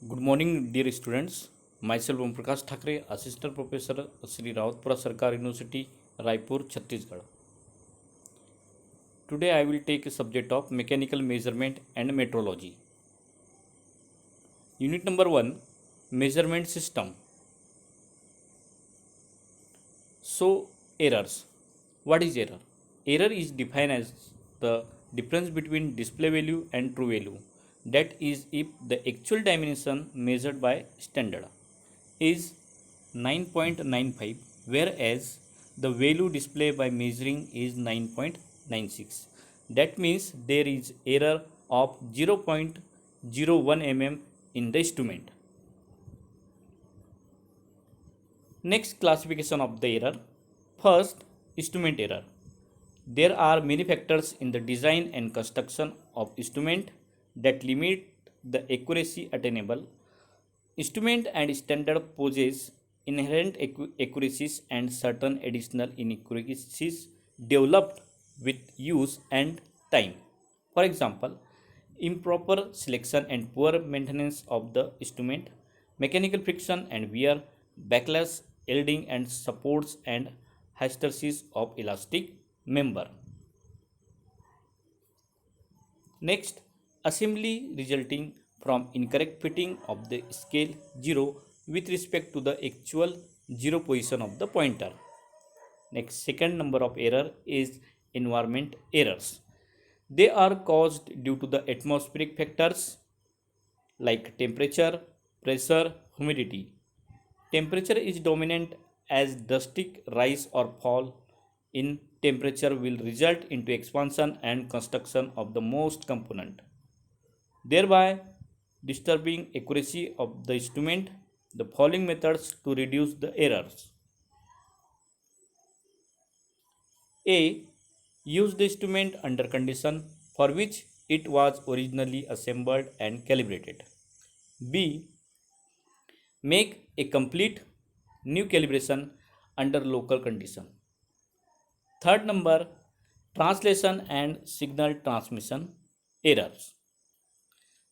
Good morning, dear students. Myself Om Prakash Thakre, Assistant Professor, Sri Rawatpura Sarkar University, Raipur, Chhattisgarh. Today I will take a subject of mechanical measurement and metrology. Unit number 1, measurement system. So, errors. What is error? Error is defined as the difference between display value and true value. That is, if the actual dimension measured by standard is 9.95, whereas the value displayed by measuring is 9.96. That means there is error of 0.01 mm in the instrument. Next classification of the error. First, instrument error. There are many factors in the design and construction of instrument that limit the accuracy attainable. Instrument and standard poses inherent accuracies and certain additional inaccuracies developed with use and time. For example, improper selection and poor maintenance of the instrument, mechanical friction and wear, backlash, yielding and supports and hysteresis of elastic member. Next, assembly resulting from incorrect fitting of the scale 0 with respect to the actual 0 position of the pointer. Next, second number of error is environment errors. They are caused due to the atmospheric factors like temperature, pressure, humidity. Temperature is dominant as drastic rise or fall in temperature will result into expansion and construction of the most component, thereby disturbing accuracy of the instrument. The following methods to reduce the errors. A. Use the instrument under condition for which it was originally assembled and calibrated. B. Make a complete new calibration under local condition. Third number, translation and signal transmission errors.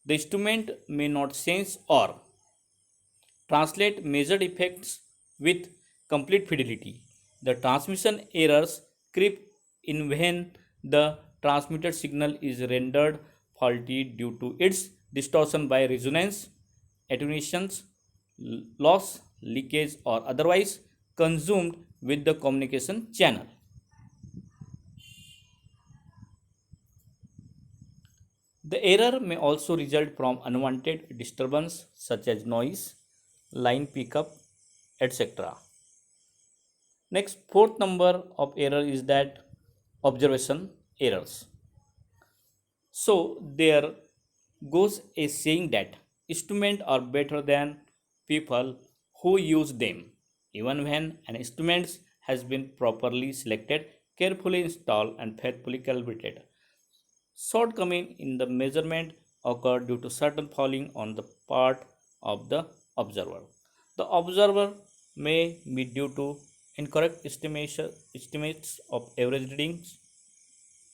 The instrument may not sense or translate measured effects with complete fidelity. The transmission errors creep in when the transmitted signal is rendered faulty due to its distortion by resonance, attenuations, loss, leakage, or otherwise consumed with the communication channel. The error may also result from unwanted disturbance such as noise, line pickup, etc. Next, fourth number of error is that observation errors. So there goes a saying that instruments are better than people who use them. Even when an instrument has been properly selected, carefully installed, and faithfully calibrated, shortcoming in the measurement occur due to certain falling on the part of the observer. The observer may be due to incorrect estimates of average readings.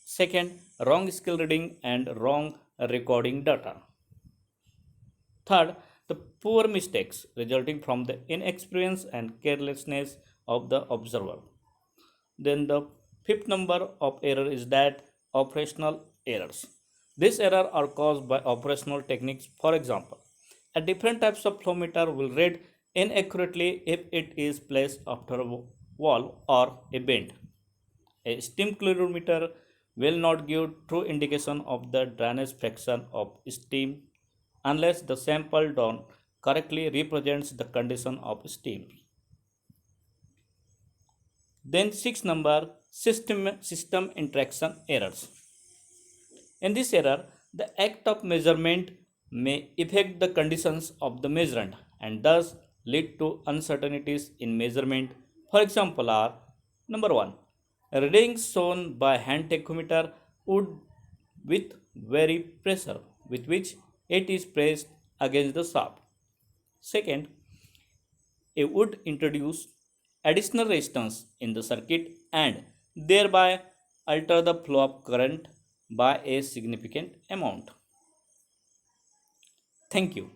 Second, wrong scale reading and wrong recording data. Third, the poor mistakes resulting from the inexperience and carelessness of the observer. Then the fifth number of error is that operational errors. These errors are caused by operational techniques. For example, a different types of flow meter will read inaccurately if it is placed after a wall or a bend. A steam calorimeter will not give true indication of the drainage fraction of steam unless the sample done correctly represents the condition of steam. Then six number system interaction errors. In this error, the act of measurement may affect the conditions of the measurement and thus lead to uncertainties in measurement. For example, are number one, readings shown by hand tachometer would with very pressure with which it is pressed against the shaft. Second, it would introduce additional resistance in the circuit and thereby alter the flow of current by a significant amount. Thank you.